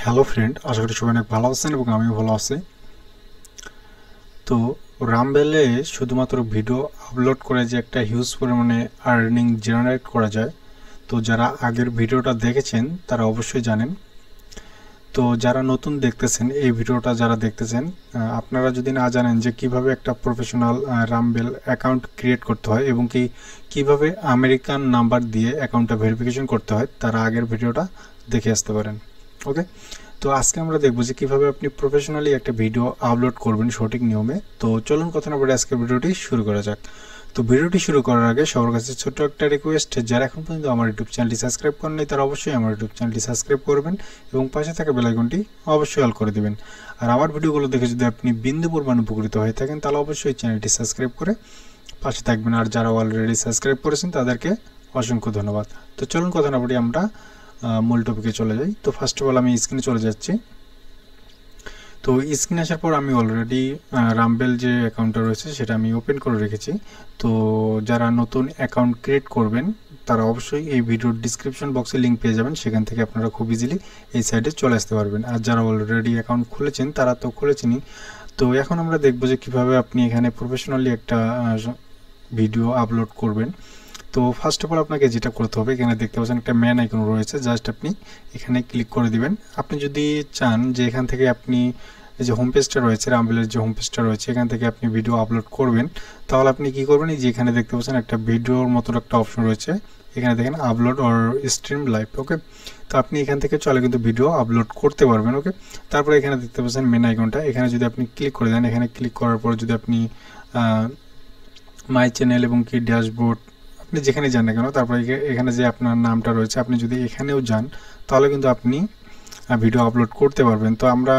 Hello friend, আশা করি সবাই অনেক ভালো আছেন এবং আমিও ভালো আছি। তো রামবেলে শুধুমাত্র ভিডিও আপলোড করে যে একটা হিউজ পরিমাণে আর্নিং জেনারেট করা যায়, তো যারা আগের ভিডিওটা দেখেছেন তারা অবশ্যই জানেন। তো যারা নতুন দেখতেছেন এই ভিডিওটা যারা দেখতেছেন, আপনারা যদি না জানেন যে কিভাবে একটা প্রফেশনাল রামবেল অ্যাকাউন্ট ক্রিয়েট করতে হয় এবং কিভাবে আমেরিকান নাম্বার দিয়ে অ্যাকাউন্টটা ভেরিফিকেশন করতে হয়, তারা আগের ভিডিওটা দেখে আসতে পারেন। ওকে, তো আজকে আমরা দেখব যে কিভাবে আপনি প্রফেশনালি একটা ভিডিও আপলোড করবেন সঠিক নিয়মে। তো চলুন কথা না বলে আজকের ভিডিওটি শুরু করা যাক। তো ভিডিওটি শুরু করার আগে সবার কাছে ছোট্ট একটা রিকোয়েস্ট, যারা এখন পর্যন্ত আমার ইউটিউব চ্যানেলটি সাবস্ক্রাইব করেননি তারা অবশ্যই আমার ইউটিউব চ্যানেলটি সাবস্ক্রাইব করবেন এবং পাশে থাকা বেল আইকনটি অবশ্যই অল করে দেবেন। আর আমার ভিডিওগুলো দেখে যদি আপনি বিন্দু পরিমাণ উপকৃত হয়ে থাকেন তাহলে অবশ্যই চ্যানেলটি সাবস্ক্রাইব করে পাশে থাকবেন। আর যারা অলরেডি সাবস্ক্রাইব করেছেন তাদেরকে অসংখ্য ধন্যবাদ। তো চলুন কথা না বলি আমরা মূল টপিকে চলে যাই। তো ফার্স্ট অফ অল আমি স্ক্রিনে চলে যাচ্ছি। তো স্ক্রিনে আসার পর আমি অলরেডি রামবেল যে অ্যাকাউন্টটা রয়েছে সেটা আমি ওপেন করে রেখেছি। তো যারা নতুন অ্যাকাউন্ট ক্রিয়েট করবেন তারা অবশ্যই এই ভিডিওর ডিসক্রিপশন বক্সে লিঙ্ক পেয়ে যাবেন, সেখান থেকে আপনারা খুব ইজিলি এই সাইডে চলে আসতে পারবেন। আর যারা অলরেডি অ্যাকাউন্ট খুলেছেন তারা তো খুলেছেনই। তো এখন আমরা দেখব যে কিভাবে আপনি এখানে প্রফেশনালি একটা ভিডিও আপলোড করবেন। তো ফার্স্ট অফ অল আপনাকে যেটা করতে হবে, এখানে দেখতে পাচ্ছেন একটা ম্যান আইকন রয়েছে, জাস্ট আপনি এখানে ক্লিক করে দিবেন। আপনি যদি চান যে এখান থেকে আপনি এই যে হোম পেজটা রয়েছে, রামবেলের যে হোম পেজটা রয়েছে, এখান থেকে আপনি ভিডিও আপলোড করবেন, তাহলে আপনি কি করবেন, এই যে এখানে দেখতে পাচ্ছেন একটা ভিডিওর মতো একটা অপশন রয়েছে, এখানে দেখেন আপলোড অর স্ট্রিম লাইভ। ওকে, তো আপনি এখান থেকে চলে কিন্তু ভিডিও আপলোড করতে পারবেন। ওকে, তারপরে এখানে দেখতে পাচ্ছেন মেন আইকনটা, এখানে যদি আপনি ক্লিক করে দেন, এখানে ক্লিক করার পর যদি আপনি মাই চ্যানেল এবং কি ড্যাশবোর্ড আপনি যেখানে যান না কেন, তারপরে এখানে যে আপনার নামটা রয়েছে আপনি যদি এখানেও যান তাহলে কিন্তু আপনি ভিডিও আপলোড করতে পারবেন। তো আমরা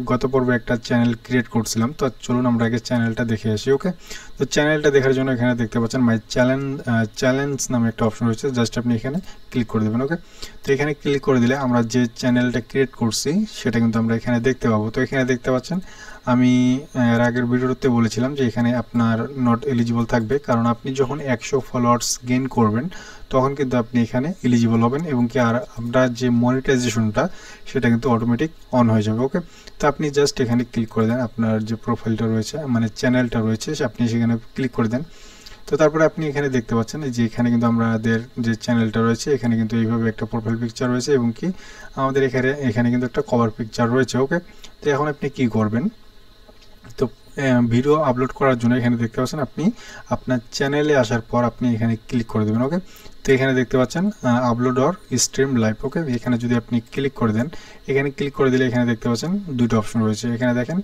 গত পর্বে একটা চ্যানেল ক্রিয়েট করছিলাম, তো চলুন আমরা আগে চ্যানেলটা দেখে আসি। ওকে, তো চ্যানেলটা দেখার জন্য এখানে দেখতে পাচ্ছেন মাই চ্যালেঞ্জ নামে একটা অপশন রয়েছে, জাস্ট আপনি এখানে ক্লিক করে দেবেন। ওকে, তো এখানে ক্লিক করে দিলে আমরা যে চ্যানেলটা ক্রিয়েট করছি সেটা কিন্তু আমরা এখানে দেখতে পাবো। তো এখানে দেখতে পাচ্ছেন আমি এর আগের ভিডিওতে বলেছিলাম যে এখানে আপনার নট এলিজিবল থাকবে, কারণ আপনি যখন 100 ফলোয়ার্স গেইন করবেন তখন কিন্তু আপনি এখানে এলিজিবল হবেন এবং কি আর আপনার যে মনিটাইজেশনটা সেটা কিন্তু অটোমেটিক অন হয়ে যাবে। ওকে, তো আপনি জাস্ট এখানে ক্লিক করে দেন, আপনার যে প্রোফাইলটা রয়েছে মানে চ্যানেলটা রয়েছে আপনি সেখানে ক্লিক করে দেন। তো তারপরে আপনি এখানে দেখতে পাচ্ছেন যে এখানে কিন্তু আমাদের যে চ্যানেলটা রয়েছে এখানে কিন্তু এইভাবে একটা প্রোফাইল পিকচার রয়েছে এবং কি আমাদের এখানে কিন্তু একটা কভার পিকচার রয়েছে। ওকে, তো এখন আপনি কি করবেন, তো ভিডিও আপলোড করার জন্য এখানে দেখতে পাচ্ছেন আপনি আপনার চ্যানেলে আসার পর আপনি এখানে ক্লিক করে দেবেন। ওকে, তো এখানে দেখতে পাচ্ছেন আপলোড অর স্ট্রিম লাইভ। ওকে, এখানে যদি আপনি ক্লিক করে দেন, এখানে ক্লিক করে দিলে এখানে দেখতে পাচ্ছেন দুটো অপশন রয়েছে, এখানে দেখেন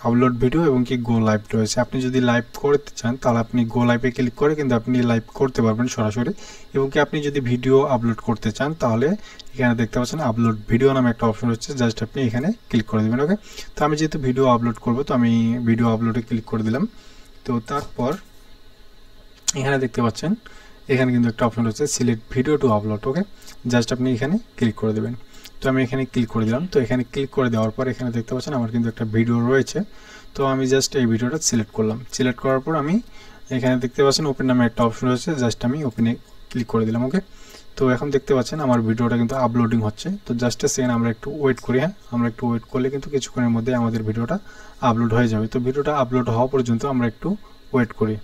আপলোড ভিডিও এবং কি গো লাইভ রয়েছে। আপনি যদি লাইভ করতে চান তাহলে আপনি গো লাইভে ক্লিক করে কিন্তু আপনি লাইভ করতে পারবেন সরাসরি, এবং কি আপনি যদি ভিডিও আপলোড করতে চান তাহলে এখানে দেখতে পাচ্ছেন আপলোড ভিডিও নামে একটা অপশন রয়েছে, জাস্ট আপনি এখানে ক্লিক করে দেবেন। ওকে, তো আমি যেহেতু ভিডিও আপলোড করব তো আমি ভিডিও আপলোডে ক্লিক করে দিলাম। তো তারপর এখানে দেখতে পাচ্ছেন এখানে কিন্তু একটা অপশন রয়েছে সিলেক্ট ভিডিও টু আপলোড। ওকে, জাস্ট আপনি এখানে ক্লিক করে দেবেন। তো আমি এখানে ক্লিক করে দিলাম। তো এখানে ক্লিক করে দেওয়ার পর এখানে দেখতে পাচ্ছেন আমার কিন্তু একটা ভিডিও রয়েছে, তো আমি জাস্ট এই ভিডিওটা সিলেক্ট করলাম। সিলেক্ট করার পর আমি এখানে দেখতে পাচ্ছেন ওপেন নামে একটা অপশন রয়েছে, জাস্ট আমি ওপেনে ক্লিক করে দিলাম। ওকে, তো এখন দেখতে পাচ্ছেন আমার ভিডিওটা কিন্তু আপলোডিং হচ্ছে। তো জাস্ট এ সেকেন্ড আমরা একটু ওয়েট করি। হ্যাঁ, আমরা একটু ওয়েট করলে কিন্তু কিছুক্ষণের মধ্যে আমাদের ভিডিওটা আপলোড হয়ে যাবে। তো ভিডিওটা আপলোড হওয়া পর্যন্ত আমরা একটু ওয়েট করি।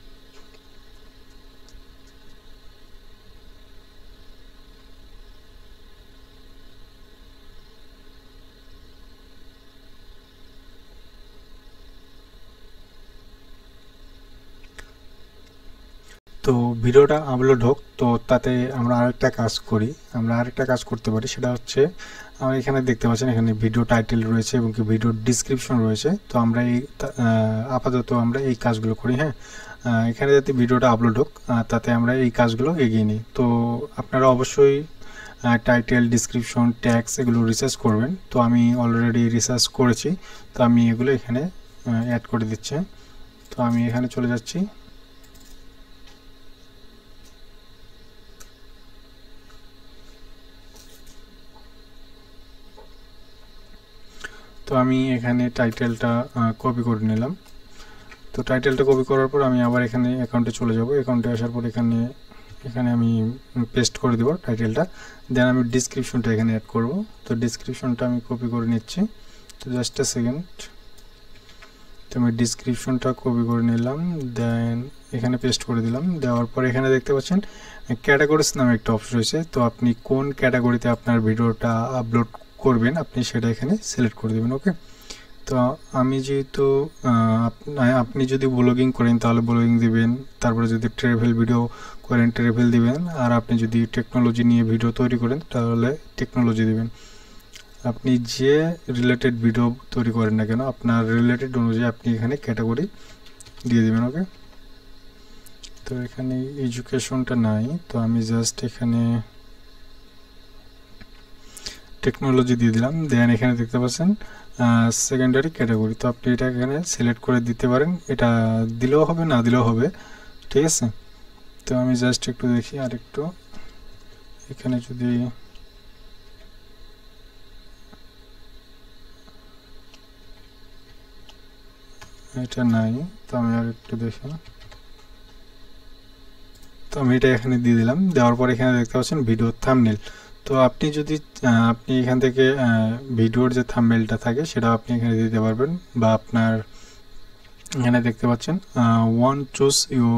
তো ভিডিওটা আপলোড হোক, তো তাতে আমরা আরেকটা কাজ করি, আমরা আরেকটা কাজ করতে পারি, সেটা হচ্ছে আমরা এখানে দেখতে পাচ্ছেন এখানে ভিডিও টাইটেল রয়েছে এবং কি ভিডিও ডিসক্রিপশন রয়েছে। তো আমরা এই আপাতত আমরা এই কাজগুলো করি। হ্যাঁ, এখানে যাতে ভিডিওটা আপলোড হোক তাতে আমরা এই কাজগুলো এগিয়ে নিই। তো আপনারা অবশ্যই টাইটেল, ডিসক্রিপশন, ট্যাগস এগুলো রিসার্চ করবেন। তো আমি অলরেডি রিসার্চ করেছি, তো আমি এগুলো এখানে অ্যাড করে দিচ্ছি। তো আমি এখানে চলে যাচ্ছি। তো আমি এখানে টাইটেলটা কপি করে নিলাম। তো টাইটেলটা কপি করার পর আমি আবার এখানে অ্যাকাউন্টে চলে যাব। অ্যাকাউন্টে আসার পর এখানে এখানে আমি পেস্ট করে দেব টাইটেলটা। দেন আমি ডিসক্রিপশনটা এখানে অ্যাড করব। তো ডিসক্রিপশনটা আমি কপি করে নিচ্ছি। তো জাস্ট আ সেকেন্ড। তো আমি ডিসক্রিপশনটা কপি করে নিলাম, দেন এখানে পেস্ট করে দিলাম। দেওয়ার পর এখানে দেখতে পাচ্ছেন ক্যাটাগরিজ নামে একটা অপশন রয়েছে। তো আপনি কোন ক্যাটাগরিতে আপনার ভিডিওটা আপলোড করবেন আপনি সেটা এখানে সিলেক্ট করে দেবেন। ওকে, তো আমি যেহেতু আপনি যদি ব্লগিং করেন তাহলে ব্লগিং দিবেন, তারপরে যদি ট্রাভেল ভিডিও করেন ট্রাভেল দিবেন, আর আপনি যদি টেকনোলজি নিয়ে ভিডিও তৈরি করেন তাহলে টেকনোলজি দিবেন। আপনি যে রিলেটেড ভিডিও তৈরি করেন না কেন আপনার রিলেটেড অনুযায়ী আপনি এখানে ক্যাটাগরি দিয়ে দেবেন। ওকে, তো এখানে এডুকেশনটা নাই, তো আমি জাস্ট এখানে টেকনোলজি দিয়ে দিলাম। দেন এখানে দেখতে পাচ্ছেন সেকেন্ডারি ক্যাটাগরি, তো আপনি এটা এখানে সিলেক্ট করে দিতে পারেন। এটা দিলেও হবে না দিলেও হবে, ঠিক আছে। তো আমি জাস্ট একটু দেখি আর একটু, এখানে যদি এটা নাই, তো আমি আর একটু দেখি। তো আমি এটা এখানে দিয়ে দিলাম। দেওয়ার পর এখানে দেখতে পাচ্ছেন ভিডিও থাম্বনেল। তো আপনি যদি আপনি এখান থেকে ভিডিওর যে থাম্বনেলটা থাকে সেটা আপনি এখানে দিতে পারবেন, বা আপনার এখানে দেখতে পাচ্ছেন one choose you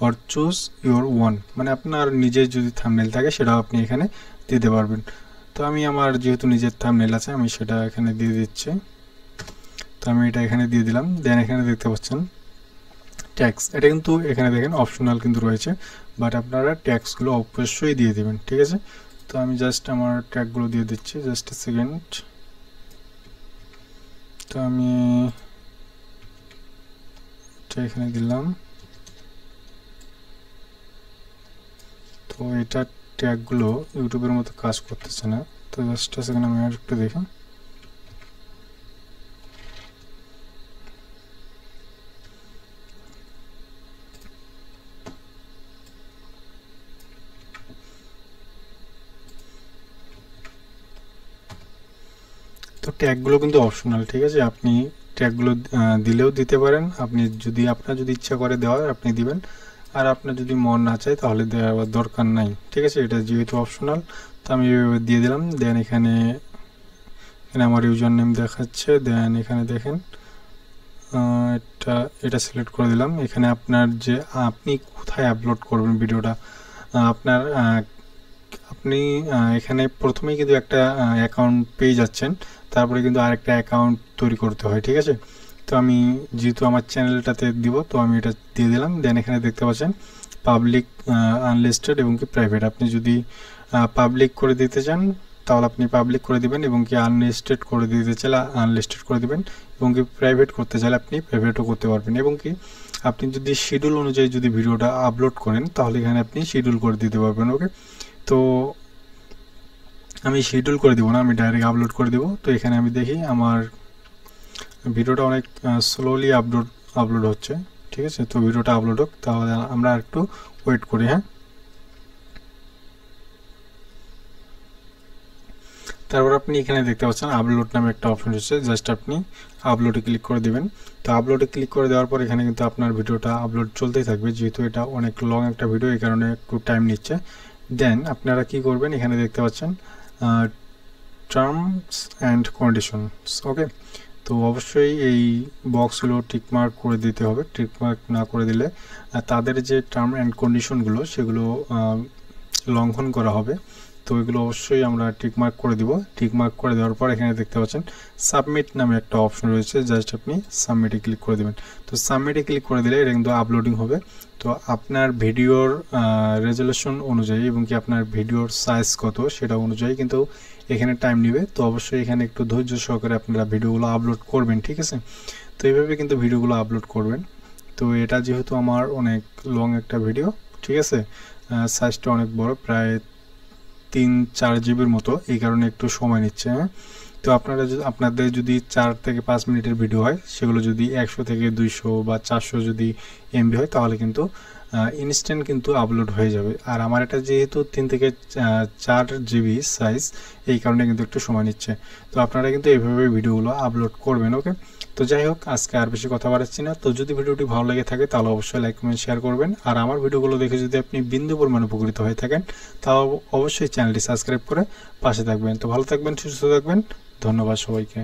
or choose your one, মানে আপনার নিজের যদি থাম্বনেল থাকে সেটাও আপনি এখানে দিতে পারবেন। তো আমি আমার যেহেতু নিজের থাম্বনেল আছে আমি সেটা এখানে দিয়ে দিচ্ছি। তো আমি এটা এখানে দিয়ে দিলাম। দেন এখানে দেখতে পাচ্ছেন ট্যাক্স, এটা কিন্তু এখানে দেখেন অপশনাল কিন্তু রয়েছে, বাট আপনারা ট্যাক্সগুলো অবশ্যই দিয়ে দেবেন, ঠিক আছে। তো আমি জাস্ট আমার ট্যাগগুলো দিয়ে দিচ্ছি, জাস্ট এ সেকেন্ড। তো আমি এটা এখানে দিলাম। তো এটা ট্যাগগুলো ইউটিউবের মতো কাজ করতেছে না, তো জাস্ট এ সেকেন্ড আমি আর একটু দেখি। তো ট্যাগগুলো কিন্তু অপশনাল, ঠিক আছে। আপনি ট্যাগগুলো দিলেও দিতে পারেন, আপনি যদি আপনার যদি ইচ্ছা করে দেওয়ার আপনি দিবেন, আর আপনার যদি মন না চায় তাহলে দেওয়ার দরকার নাই, ঠিক আছে। এটা যেহেতু অপশনাল তো আমি এভাবে দিয়ে দিলাম। দেন এখানে আমার ইউজার নেম দেখাচ্ছে। দেন এখানে দেখেন এটা সিলেক্ট করে দিলাম। এখানে আপনার যে আপনি কোথায় আপলোড করবেন ভিডিওটা, আপনার আপনি এখানে প্রথমেই কিন্তু একটা অ্যাকাউন্ট পেয়ে যাচ্ছেন, তারপরে কিন্তু আরেকটা অ্যাকাউন্ট তৈরি করতে হয়, ঠিক আছে। তো আমি যেহেতু আমার চ্যানেলটাতে দিব তো আমি এটা দিয়ে দিলাম। দেন এখানে দেখতে পাচ্ছেন পাবলিক, আনলিস্টেড এবং কি প্রাইভেট। আপনি যদি পাবলিক করে দিতে চান তাহলে আপনি পাবলিক করে দিবেন, এবং কি আনলিস্টেড করে দিতে চাইলে আনলিস্টেড করে দিবেন, এবং কি প্রাইভেট করতে চাইলে আপনি প্রাইভেটও করতে পারবেন। এবং কি আপনি যদি শিডিউল অনুযায়ী যদি ভিডিওটা আপলোড করেন তাহলে এখানে আপনি শিডিউল করে দিতে পারবেন। ওকে, তো আমি শিডিউল করে দিব না, আমি ডাইরেক্ট আপলোড করে দিব। তো এখানে আমি দেখি আমার ভিডিওটা অনেক স্লোলি আপলোড হচ্ছে, ঠিক আছে। তো ভিডিওটা আপলোড হোক, তাহলে আমরা একটু ওয়েট করি। হ্যাঁ, তারপর আপনি এখানে দেখতে পাচ্ছেন আপলোড নামে একটা অপশন রয়েছে, জাস্ট আপনি আপলোডে ক্লিক করে দিবেন। তো আপলোডে ক্লিক করে দেওয়ার পর এখানে কিন্তু আপনার ভিডিওটা আপলোড চলতেই থাকবে, যেহেতু এটা অনেক লং একটা ভিডিও এই কারণে একটু টাইম নিচ্ছে। দেন আপনারা কি করবেন, এখানে দেখতে পাচ্ছেন টার্মস অ্যান্ড কন্ডিশনস। ওকে, তো অবশ্যই এই বক্সগুলো টিকমার্ক করে দিতে হবে। টিকমার্ক না করে দিলে তাদের যে টার্ম অ্যান্ড কন্ডিশনগুলো সেগুলো লঙ্ঘন করা হবে। তো এগুলো অবশ্যই আমরা টিকমার্ক করে দিব। টিকমার্ক করে দেওয়ার পর এখানে দেখতে পাচ্ছেন সাবমিট নামে একটা অপশন রয়েছে, জাস্ট আপনি সাবমিটে ক্লিক করে দেবেন। তো সাবমিটে ক্লিক করে দিলে এটা কিন্তু আপলোডিং হবে। তো আপনার ভিডিওর রেজলিউশন অনুযায়ী এবং কি আপনার ভিডিওর সাইজ কত সেটা অনুযায়ী কিন্তু এখানে টাইম নেবে। তো অবশ্যই এখানে একটু ধৈর্য সহকারে আপনারা ভিডিওগুলো আপলোড করবেন, ঠিক আছে। তো এইভাবে কিন্তু ভিডিওগুলো আপলোড করবেন। তো এটা যেহেতু আমার অনেক লং একটা ভিডিও, ঠিক আছে, সাইজটা অনেক বড়, প্রায় 3-4 জিবির মতো, এই কারণে একটু সময় নিচ্ছে। হ্যাঁ, তো আপনাদের যদি 4 থেকে 5 মিনিটের ভিডিও হয় সেগুলো যদি 100 থেকে 200 বা 400 যদি এমবি হয় তাহলে কিন্তু ইনস্ট্যান্ট কিন্তু আপলোড হয়ে যাবে। আর আমার এটা যেহেতু 3 থেকে 4 জিবি সাইজ, এই কারণে কিন্তু একটু সময় নিচ্ছে। তো আপনারা কিন্তু এইভাবে ভিডিওগুলো আপলোড করবেন। ওকে, তো যাই হোক, আজকে আর বেশি কথা বাড়াচ্ছি না। তো যদি ভিডিওটি ভালো লেগে থাকে তাহলে অবশ্যই লাইক কমেন্ট শেয়ার করবেন। আর আমার ভিডিওগুলো দেখে যদি আপনি বিন্দু পরিমাণ উপকৃত হয়ে থাকেন তাও অবশ্যই চ্যানেলটি সাবস্ক্রাইব করে পাশে থাকবেন। তো ভালো থাকবেন, সুস্থ থাকবেন, ধন্যবাদ সবাইকে।